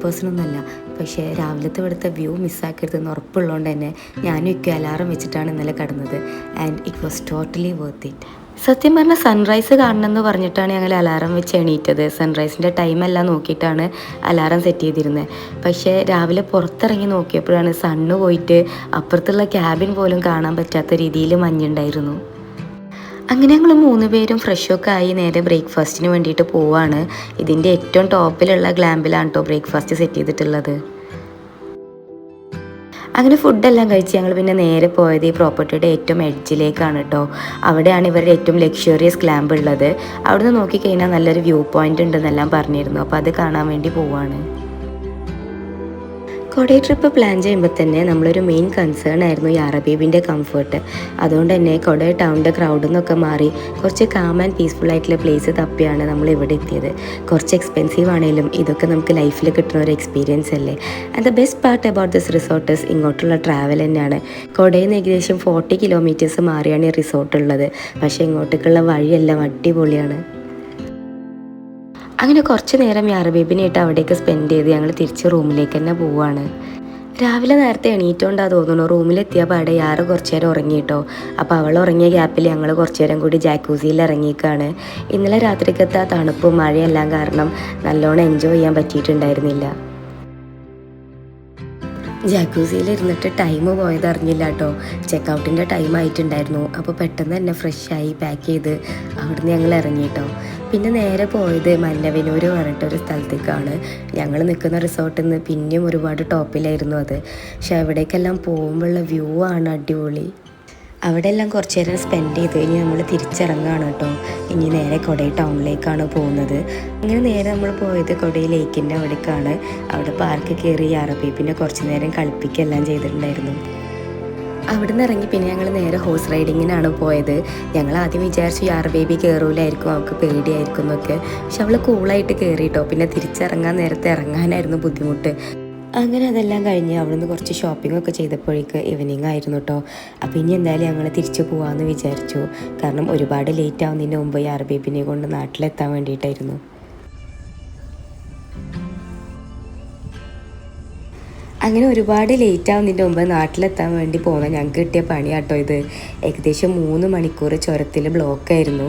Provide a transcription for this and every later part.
Person ഒന്നുമല്ല, പക്ഷേ രാവിലത്തെ ഇവിടുത്തെ വ്യൂ മിസ്സാക്കരുതെന്ന് ഉറപ്പുള്ളതുകൊണ്ട് തന്നെ ഞാനും ഒക്കെ അലാറം വെച്ചിട്ടാണ് ഇന്നലെ കിടന്നത്. And it was totally worth it. സത്യം പറഞ്ഞാൽ സൺറൈസ് കാണണമെന്ന് പറഞ്ഞിട്ടാണ് ഞങ്ങൾ അലാറം വെച്ച് എണീറ്റത്. സൺറൈസിൻ്റെ ടൈമെല്ലാം നോക്കിയിട്ടാണ് അലാറം സെറ്റ് ചെയ്തിരുന്നത്. പക്ഷേ രാവിലെ പുറത്തിറങ്ങി നോക്കിയപ്പോഴാണ് സണ്ണ് പോയിട്ട് അപ്പുറത്തുള്ള ക്യാബിൻ പോലും കാണാൻ പറ്റാത്ത രീതിയിൽ മഞ്ഞുണ്ടായിരുന്നു. അങ്ങനെ ഞങ്ങൾ 3 പേരും ഫ്രഷൊക്കെ ആയി നേരെ ബ്രേക്ക്ഫാസ്റ്റിന് വേണ്ടിയിട്ട് പോവാണ്. ഇതിൻ്റെ ഏറ്റവും ടോപ്പിലുള്ള ഗ്ലാമ്പിലാണ് കേട്ടോ ബ്രേക്ക്ഫാസ്റ്റ് സെറ്റ് ചെയ്തിട്ടുള്ളത്. അങ്ങനെ ഫുഡെല്ലാം കഴിച്ച് ഞങ്ങൾ പിന്നെ നേരെ പോയത് ഈ പ്രോപ്പർട്ടിയുടെ ഏറ്റവും എഡ്ജിലേക്കാണ് കേട്ടോ. അവിടെയാണ് ഇവരുടെ ഏറ്റവും ലക്ഷറിയസ് ഗ്ലാമ്പ് ഉള്ളത്. അവിടുന്ന് നോക്കിക്കഴിഞ്ഞാൽ നല്ലൊരു വ്യൂ പോയിൻ്റ് ഉണ്ടെന്നെല്ലാം പറഞ്ഞിരുന്നു. അപ്പോൾ അത് കാണാൻ വേണ്ടി പോവാണ്. കൊടൈ ട്രിപ്പ് പ്ലാൻ ചെയ്യുമ്പോൾ തന്നെ നമ്മളൊരു മെയിൻ കൺസേൺ ആയിരുന്നു ഈ അറബീബിൻ്റെ കംഫർട്ട്. അതുകൊണ്ട് തന്നെ കൊടൈ ടൗണിൻ്റെ ക്രൗഡിൽ നിന്നൊക്കെ മാറി കുറച്ച് കാം ആൻഡ് പീസ്ഫുൾ ആയിട്ടുള്ള പ്ലേസ് തപ്പിയാണ് നമ്മൾ ഇവിടെ എത്തിയത്. കുറച്ച് എക്സ്പെൻസീവ് ആണെങ്കിലും ഇതൊക്കെ നമുക്ക് ലൈഫിൽ കിട്ടുന്ന ഒരു എക്സ്പീരിയൻസ് അല്ലേ. And the best part about this resorts ഇങ്ങോട്ടുള്ള ട്രാവൽ തന്നെയാണ്. കൊടയിൽ നിന്ന് ഏകദേശം 40 കിലോമീറ്റേഴ്സ് മാറിയാണ് ഈ റിസോർട്ട് ഉള്ളത്. പക്ഷേ ഇങ്ങോട്ടേക്കുള്ള വഴിയെല്ലാം അടിപൊളിയാണ്. അങ്ങനെ കുറച്ച് നേരം യാറബേബിനായിട്ട് അവിടേക്ക് സ്പെൻഡ് ചെയ്ത് ഞങ്ങൾ തിരിച്ച് റൂമിലേക്ക് തന്നെ പോവുകയാണ്. രാവിലെ നേരത്തെ എണീറ്റോണ്ടാ തോന്നുന്നു റൂമിലെത്തിയ പാടെ യാറ് കുറച്ച് നേരം ഉറങ്ങിയിട്ടോ. അപ്പോൾ അവൾ ഉറങ്ങിയ ഗ്യാപ്പിൽ ഞങ്ങൾ കുറച്ച് നേരം കൂടി ജാക്കൂസിയിൽ ഇറങ്ങിയേക്കാണ്. ഇന്നലെ രാത്രിക്കത്തെ ആ തണുപ്പും മഴയെല്ലാം കാരണം നല്ലോണം എൻജോയ് ചെയ്യാൻ പറ്റിയിട്ടുണ്ടായിരുന്നില്ല. ജാക്കൂസിയിൽ ഇരുന്നിട്ട് ടൈം പോയത് അറിഞ്ഞില്ല കേട്ടോ. ചെക്കൗട്ടിൻ്റെ ടൈം ആയിട്ടുണ്ടായിരുന്നു. അപ്പോൾ പെട്ടെന്ന് തന്നെ ഫ്രഷായി പാക്ക് ചെയ്ത് അവിടുന്ന് ഞങ്ങൾ ഇറങ്ങിയിട്ടോ. പിന്നെ നേരെ പോയത് മന്നവനൂർ പറഞ്ഞിട്ടൊരു സ്ഥലത്തേക്കാണ്. ഞങ്ങൾ നിൽക്കുന്ന റിസോർട്ടിൽ നിന്ന് പിന്നെയും ഒരുപാട് ടോപ്പിലായിരുന്നു അത്. പക്ഷെ അവിടേക്കെല്ലാം പോകുമ്പോഴുള്ള വ്യൂ ആണ് അടിപൊളി. അവിടെ എല്ലാം കുറച്ച് നേരം സ്പെൻഡ് ചെയ്ത് ഇനി നമ്മൾ തിരിച്ചിറങ്ങുകയാണ് കേട്ടോ. ഇനി നേരെ കൊടൈ ടൗണിലേക്കാണ് പോകുന്നത്. അങ്ങനെ നേരെ നമ്മൾ പോയത് കൊടൈ ലേക്കിൻ്റെ അവിടേക്കാണ്. അവിടെ പാർക്ക് കയറി അറബീബിനെ കുറച്ച് നേരം കളിപ്പിക്കുകയെല്ലാം ചെയ്തിട്ടുണ്ടായിരുന്നു. അവിടെ നിന്ന് ഇറങ്ങി പിന്നെ ഞങ്ങൾ നേരെ ഹോഴ്സ് റൈഡിങ്ങിനാണ് പോയത്. ഞങ്ങൾ ആദ്യം വിചാരിച്ചു യാർ ബേബി കയറൂലായിരിക്കും, അവൾക്ക് പേടിയായിരിക്കും എന്നൊക്കെ. പക്ഷെ അവൾ കൂളായിട്ട് കയറിയിട്ടോ. പിന്നെ തിരിച്ചിറങ്ങാൻ നേരത്തെ ഇറങ്ങാനായിരുന്നു ബുദ്ധിമുട്ട്. അങ്ങനെ അതെല്ലാം കഴിഞ്ഞ് അവിടുന്ന് കുറച്ച് ഷോപ്പിംഗ് ഒക്കെ ചെയ്തപ്പോഴേക്ക് ഈവനിങ് ആയിരുന്നു കേട്ടോ. അപ്പോൾ ഇനി എന്തായാലും ഞങ്ങൾ തിരിച്ചു പോകാമെന്ന് വിചാരിച്ചു. കാരണം ഒരുപാട് ലേറ്റ് ആവുന്നതിന് മുമ്പ് യാർ ബേബിനെ കൊണ്ട് നാട്ടിലെത്താൻ വേണ്ടിയിട്ടായിരുന്നു. അങ്ങനെ ഒരുപാട് ലേറ്റ് ആവുന്നതിൻ്റെ മുമ്പ് നാട്ടിലെത്താൻ വേണ്ടി പോകുന്ന ഞങ്ങൾക്ക് കിട്ടിയ പണിയാട്ടോ ഇത്. ഏകദേശം 3 മണിക്കൂർ ചുരത്തിൽ ബ്ലോക്കായിരുന്നു.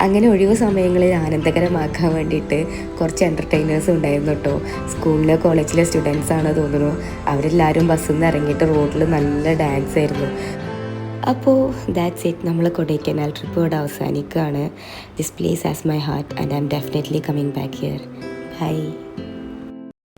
അങ്ങനെ ഒഴിവ് സമയങ്ങളിൽ ആനന്ദകരമാക്കാൻ വേണ്ടിയിട്ട് കുറച്ച് എൻ്റർടൈനേഴ്സ് ഉണ്ടായിരുന്നു കേട്ടോ. സ്കൂളിലെ കോളേജിലെ സ്റ്റുഡൻസ് ആണ് തോന്നുന്നു. അവരെല്ലാവരും ബസ്സിൽ നിന്ന് ഇറങ്ങിയിട്ട് റോഡിൽ നല്ല ഡാൻസ് ആയിരുന്നു. അപ്പോൾ ദാറ്റ്സ് ഇറ്റ്. നമ്മൾ കൊടൈക്കനാൽ ട്രിപ്പ് ഇവിടെ അവസാനിക്കുകയാണ്. This place has my heart and I am definitely coming back here. By.